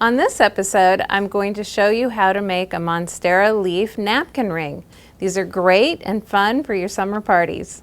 On this episode, I'm going to show you how to make a Monstera Leaf napkin ring. These are great and fun for your summer parties.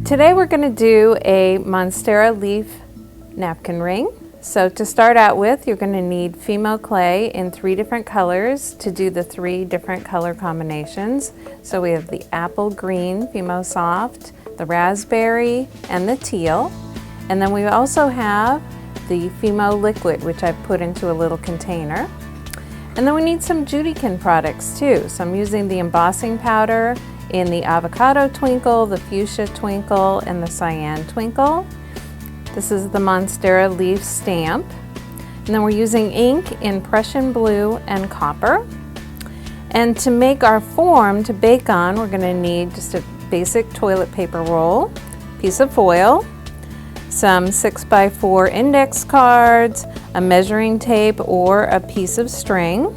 Today we're going to do a Monstera Leaf napkin ring. So to start out with, you're going to need Fimo clay in 3 different colors to do the 3 different color combinations. So we have the apple green Fimo Soft, the raspberry, and the teal. And then we also have the Fimo liquid, which I've put into a little container. And then we need some JudiKins products too. So I'm using the embossing powder in the avocado twinkle, the fuchsia twinkle, and the cyan twinkle. This is the Monstera Leaf stamp. And then we're using ink in Prussian blue and copper. And to make our form to bake on, we're going to need just a basic toilet paper roll, piece of foil, some 6x4 index cards, a measuring tape or a piece of string,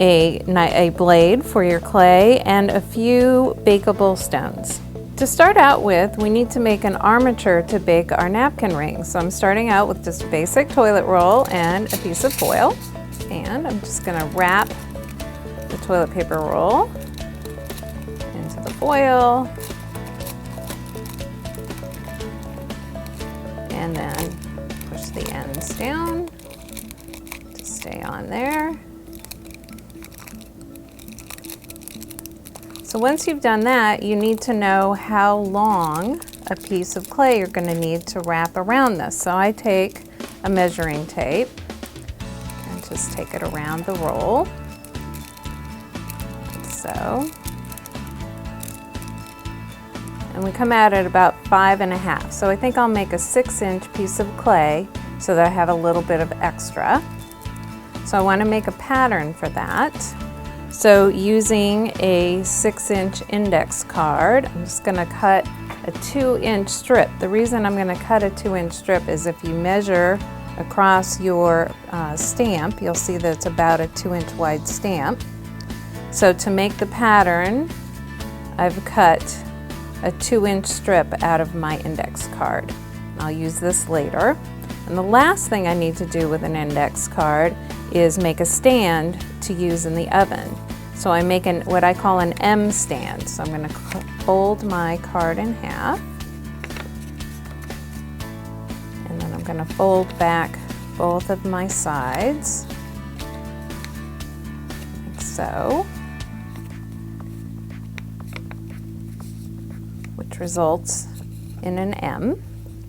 a blade for your clay, and a few bakeable stones. To start out with, we need to make an armature to bake our napkin ring. So I'm starting out with just a basic toilet roll and a piece of foil. And I'm just going to wrap the toilet paper roll into the foil. And then push the ends down to stay on there. So once you've done that, you need to know how long a piece of clay you're going to need to wrap around this. So I take a measuring tape and just take it around the roll, like so. And we come out at about 5.5. So I think I'll make a 6-inch piece of clay so that I have a little bit of extra. So I want to make a pattern for that. So using a 6-inch index card, I'm just going to cut a 2-inch strip. The reason I'm going to cut a 2-inch strip is if you measure across your stamp, you'll see that it's about a 2-inch wide stamp. So to make the pattern, I've cut a 2-inch strip out of my index card. I'll use this later. And the last thing I need to do with an index card is make a stand to use in the oven. So I'm making what I call an M stand. So I'm going to fold my card in half. And then I'm going to fold back both of my sides, like so, which results in an M.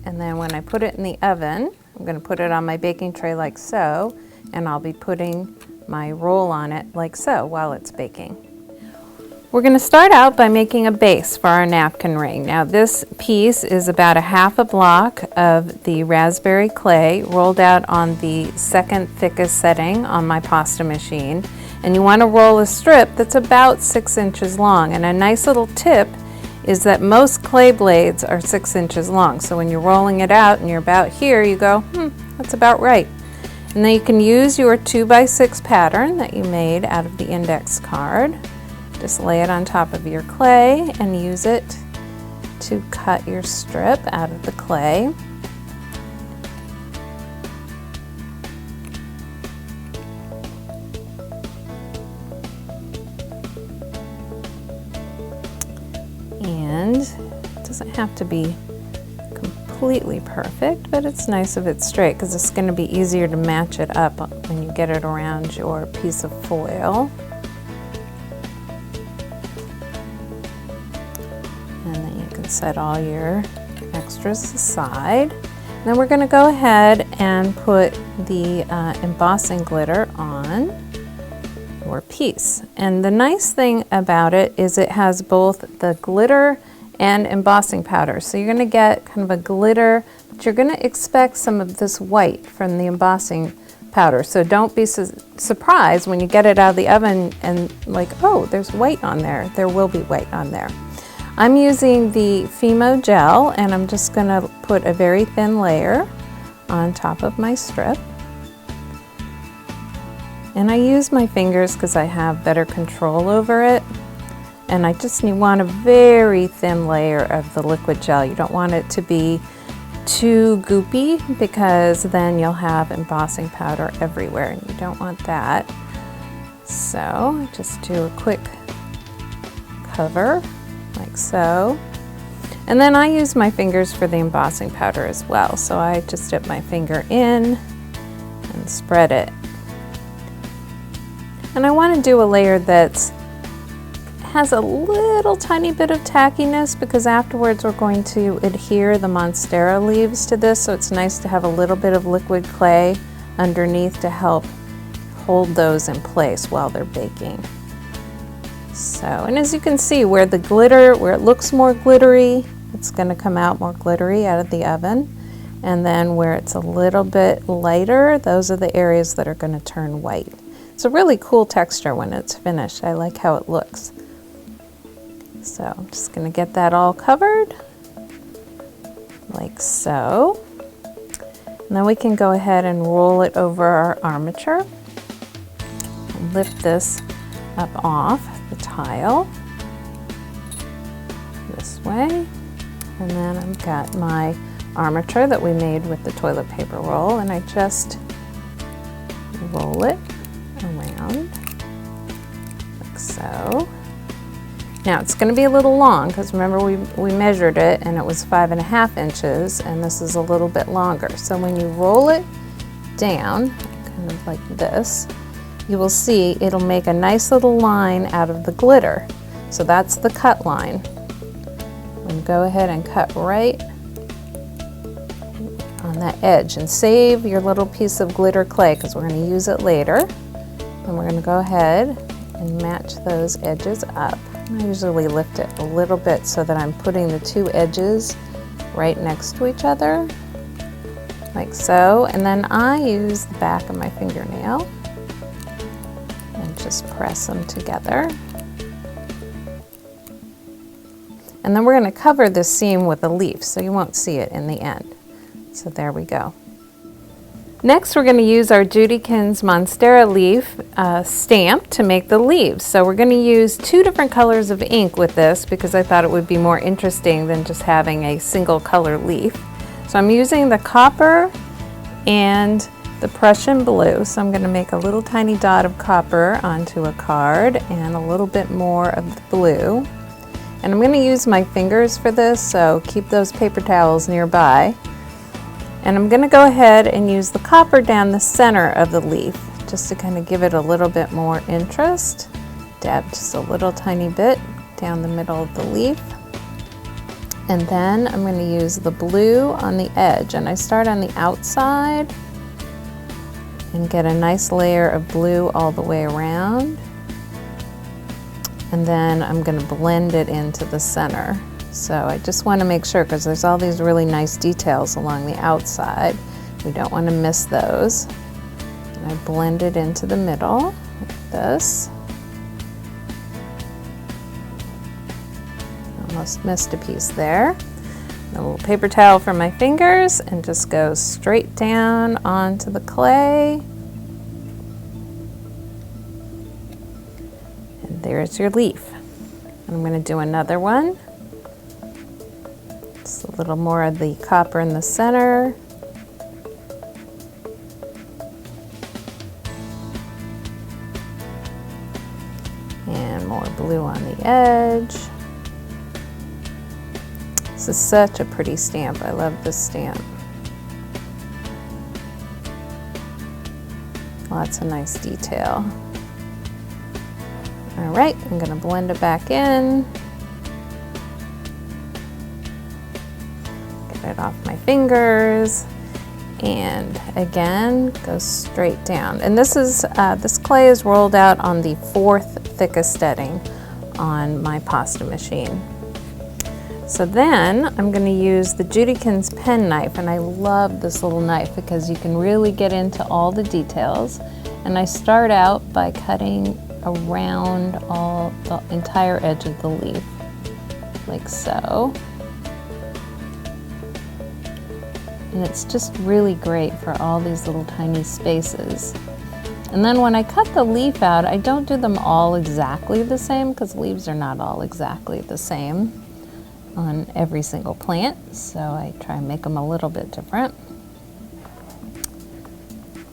And then when I put it in the oven, I'm going to put it on my baking tray like so, and I'll be putting my roll on it like so while it's baking. We're going to start out by making a base for our napkin ring. Now this piece is about a 1/2 block of the raspberry clay rolled out on the 2nd thickest setting on my pasta machine. And you want to roll a strip that's about 6 inches long. And a nice little tip is that most clay blades are 6 inches long. So when you're rolling it out and you're about here, you go, that's about right. And then you can use your 2x6 pattern that you made out of the index card. Just lay it on top of your clay and use it to cut your strip out of the clay. And it doesn't have to be completely perfect, but it's nice if it's straight because it's going to be easier to match it up when you get it around your piece of foil. And then you can set all your extras aside. And then we're going to go ahead and put the embossing glitter on your piece. And the nice thing about it is it has both the glitter and embossing powder. So you're going to get kind of a glitter, but you're going to expect some of this white from the embossing powder. So don't be surprised when you get it out of the oven and like, oh, there's white on there. There will be white on there. I'm using the Fimo gel, and I'm just going to put a very thin layer on top of my strip. And I use my fingers because I have better control over it. And I just want a very thin layer of the liquid gel. You don't want it to be too goopy, because then you'll have embossing powder everywhere, and you don't want that. So just do a quick cover like so. And then I use my fingers for the embossing powder as well. So I just dip my finger in and spread it. And I want to do a layer that's has a little tiny bit of tackiness, because afterwards we're going to adhere the Monstera leaves to this, so it's nice to have a little bit of liquid clay underneath to help hold those in place while they're baking. So, and as you can see, where the glitter, where it looks more glittery, it's going to come out more glittery out of the oven. And then where it's a little bit lighter, those are the areas that are going to turn white. It's a really cool texture when it's finished. I like how it looks. So I'm just going to get that all covered like so. And then we can go ahead and roll it over our armature and lift this up off the tile this way. And then I've got my armature that we made with the toilet paper roll, and I just roll it around like so. Now it's going to be a little long, because remember we measured it and it was 5.5 inches, and this is a little bit longer. So when you roll it down, kind of like this, you will see it'll make a nice little line out of the glitter. So that's the cut line. And go ahead and cut right on that edge, and save your little piece of glitter clay, because we're going to use it later. And we're going to go ahead and match those edges up. I usually lift it a little bit so that I'm putting the two edges right next to each other, like so. And then I use the back of my fingernail and just press them together. And then we're going to cover this seam with a leaf, so you won't see it in the end. So there we go. Next, we're going to use our JudiKins Monstera Leaf stamp to make the leaves. So we're going to use 2 different colors of ink with this, because I thought it would be more interesting than just having a single color leaf. So I'm using the copper and the Prussian blue. So I'm going to make a little tiny dot of copper onto a card and a little bit more of the blue. And I'm going to use my fingers for this, so keep those paper towels nearby. And I'm going to go ahead and use the copper down the center of the leaf, just to kind of give it a little bit more interest. Dab just a little tiny bit down the middle of the leaf. And then I'm going to use the blue on the edge, and I start on the outside and get a nice layer of blue all the way around. And then I'm going to blend it into the center. So I just want to make sure, because there's all these really nice details along the outside. We don't want to miss those. And I blend it into the middle like this. Almost missed a piece there. A little paper towel for my fingers, and just go straight down onto the clay. And there's your leaf. And I'm going to do another one. Just a little more of the copper in the center. And more blue on the edge. This is such a pretty stamp. I love this stamp. Lots of nice detail. All right, I'm going to blend it back in. Get it off my fingers. And again, go straight down. And this is this clay is rolled out on the 4th thickest setting on my pasta machine. So then I'm going to use the JudiKins pen knife, and I love this little knife because you can really get into all the details. And I start out by cutting around all the entire edge of the leaf, like so. And it's just really great for all these little tiny spaces. And then when I cut the leaf out, I don't do them all exactly the same because leaves are not all exactly the same on every single plant. So I try and make them a little bit different.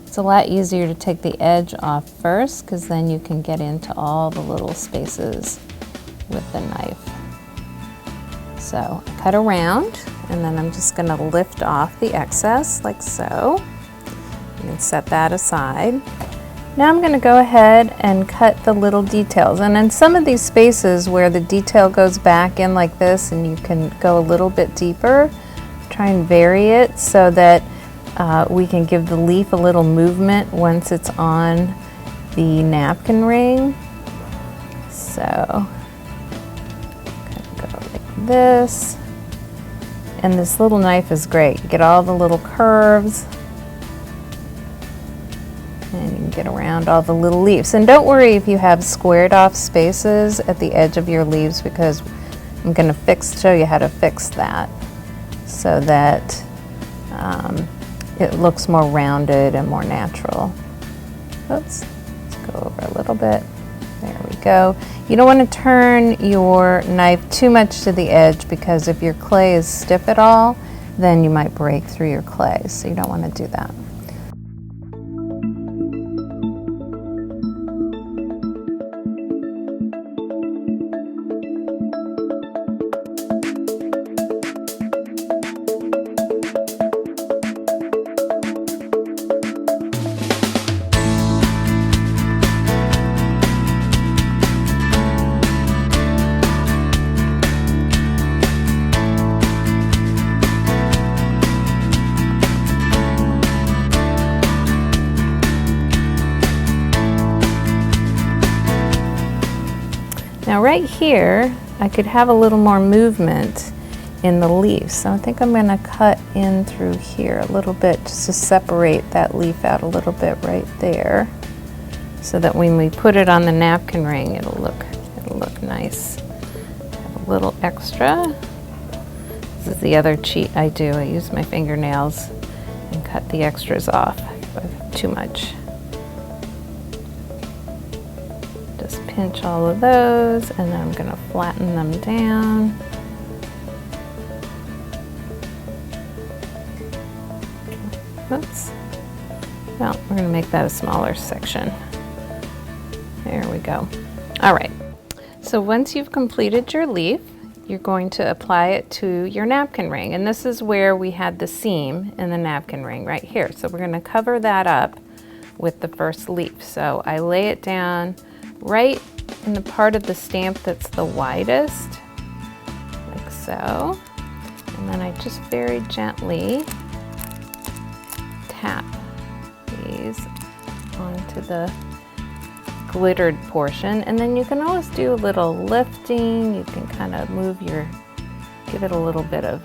It's a lot easier to take the edge off first because then you can get into all the little spaces with the knife. So I cut around and then I'm just going to lift off the excess like so. You can set that aside. Now I'm going to go ahead and cut the little details. And in some of these spaces where the detail goes back in like this and you can go a little bit deeper, try and vary it so that we can give the leaf a little movement once it's on the napkin ring. So kind of go like this. And this little knife is great. You get all the little curves. And you can get around all the little leaves. And don't worry if you have squared off spaces at the edge of your leaves because I'm going to show you how to fix that so that it looks more rounded and more natural. Oops, let's go over a little bit. There we go. You don't want to turn your knife too much to the edge because if your clay is stiff at all, then you might break through your clay. So you don't want to do that. Now right here, I could have a little more movement in the leaf. So I think I'm going to cut in through here a little bit just to separate that leaf out a little bit right there so that when we put it on the napkin ring, it'll look nice. Have a little extra. This is the other cheat I do. I use my fingernails and cut the extras off if I have too much. Just pinch all of those and then I'm going to flatten them down. Oops. Well, we're going to make that a smaller section. There we go. All right. So once you've completed your leaf, you're going to apply it to your napkin ring. And this is where we had the seam in the napkin ring right here. So we're going to cover that up with the first leaf. So I lay it down right in the part of the stamp that's the widest, like so. And then I just very gently tap these onto the glittered portion. And then you can always do a little lifting. You can kind of give it a little bit of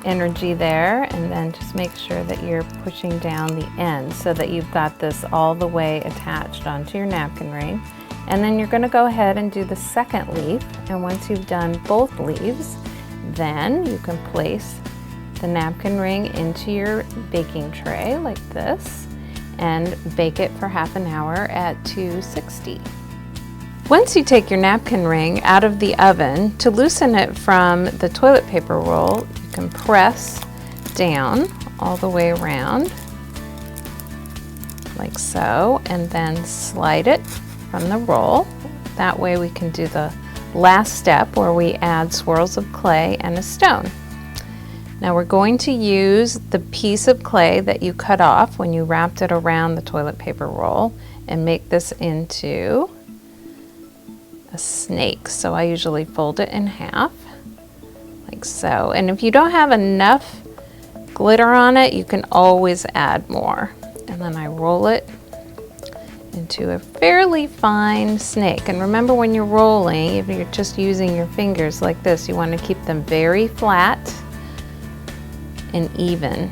energy there, and then just make sure that you're pushing down the end so that you've got this all the way attached onto your napkin ring. And then you're going to go ahead and do the second leaf, and once you've done both leaves, then you can place the napkin ring into your baking tray like this and bake it for half an hour at 260. Once you take your napkin ring out of the oven, to loosen it from the toilet paper roll, you can press down all the way around like so, and then slide it from the roll. That way we can do the last step where we add swirls of clay and a stone. Now we're going to use the piece of clay that you cut off when you wrapped it around the toilet paper roll and make this into a snake. So I usually fold it in half like so. And if you don't have enough glitter on it, you can always add more. And then I roll it into a fairly fine snake. And remember, when you're rolling, if you're just using your fingers like this, you want to keep them very flat and even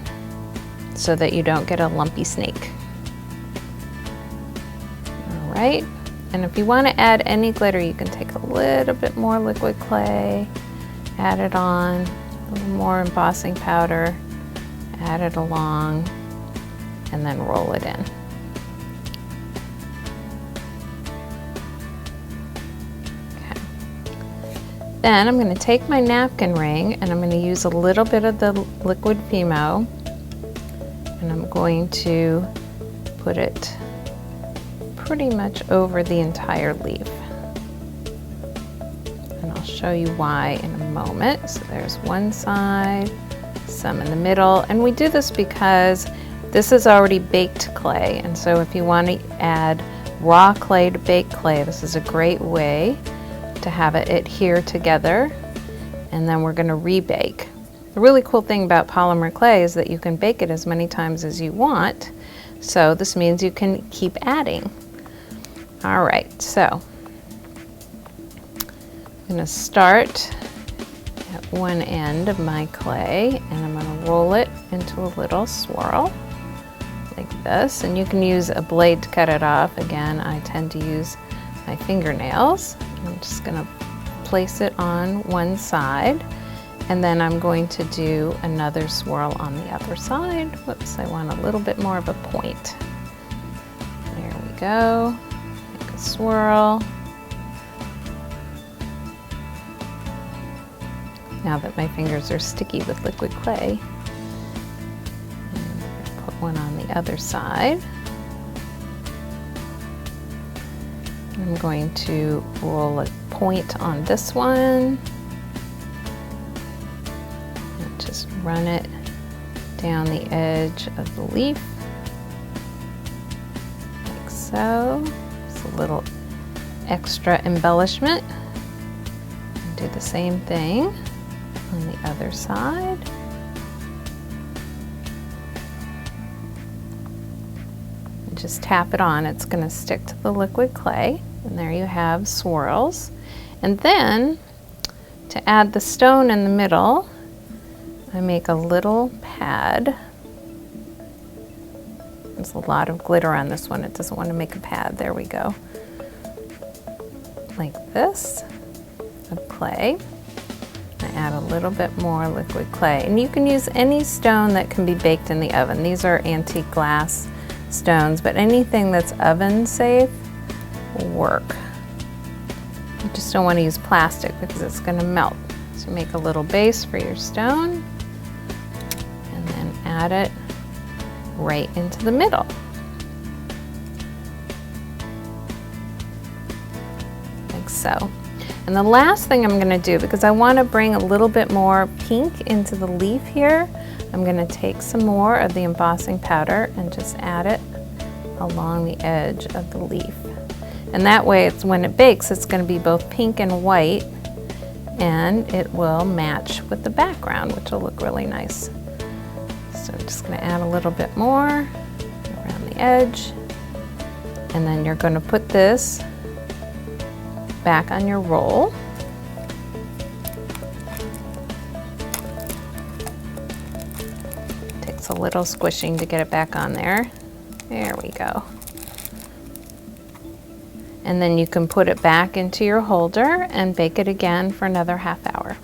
so that you don't get a lumpy snake. All right. And if you want to add any glitter, you can take a little bit more liquid clay add it on, a little more embossing powder, add it along, and then roll it in. Okay. Then I'm going to take my napkin ring and I'm going to use a little bit of the liquid Fimo, and I'm going to put it pretty much over the entire leaf. And I'll show you why in a moment. So there's one side, some in the middle, and we do this because this is already baked clay, and so if you want to add raw clay to baked clay, this is a great way to have it adhere together, and then we're going to rebake. The really cool thing about polymer clay is that you can bake it as many times as you want, so this means you can keep adding. All right, so I'm going to start at one end of my clay, and I'm going to roll it into a little swirl like this, and you can use a blade to cut it off. Again, I tend to use my fingernails. I'm just going to place it on one side, and then I'm going to do another swirl on the other side. Whoops, I want a little bit more of a point. There we go. Make a swirl. Now that my fingers are sticky with liquid clay, put one on the other side. I'm going to roll a point on this one and just run it down the edge of the leaf like so. It's a little extra embellishment. Do the same thing on the other side. And just tap it on. It's going to stick to the liquid clay. And there you have swirls. And then to add the stone in the middle, I make a little pad. There's a lot of glitter on this one. It doesn't want to make a pad. There we go. Like this of clay. I add a little bit more liquid clay, and you can use any stone that can be baked in the oven. These are antique glass stones, but anything that's oven safe will work. You just don't want to use plastic because it's going to melt. So make a little base for your stone and then add it right into the middle. Like so. And the last thing I'm going to do, because I want to bring a little bit more pink into the leaf here, I'm going to take some more of the embossing powder and just add it along the edge of the leaf. And that way, it's when it bakes, it's going to be both pink and white, and it will match with the background, which will look really nice. So I'm just going to add a little bit more around the edge, and then you're going to put this back on your roll. Takes a little squishing to get it back on there. There we go. And then you can put it back into your holder and bake it again for another half hour.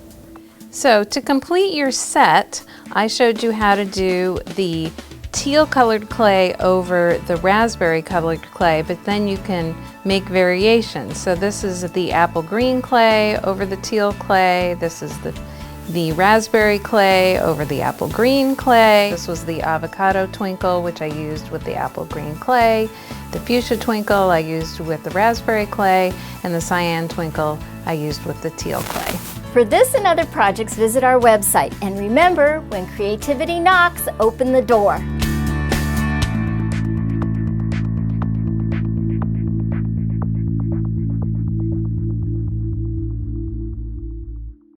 So to complete your set, I showed you how to do the teal colored clay over the raspberry colored clay, but then you can make variations. So this is the apple green clay over the teal clay. This is the raspberry clay over the apple green clay. This was the avocado twinkle, which I used with the apple green clay. The fuchsia twinkle I used with the raspberry clay, and the cyan twinkle I used with the teal clay. For this and other projects, visit our website. And remember, when creativity knocks, open the door.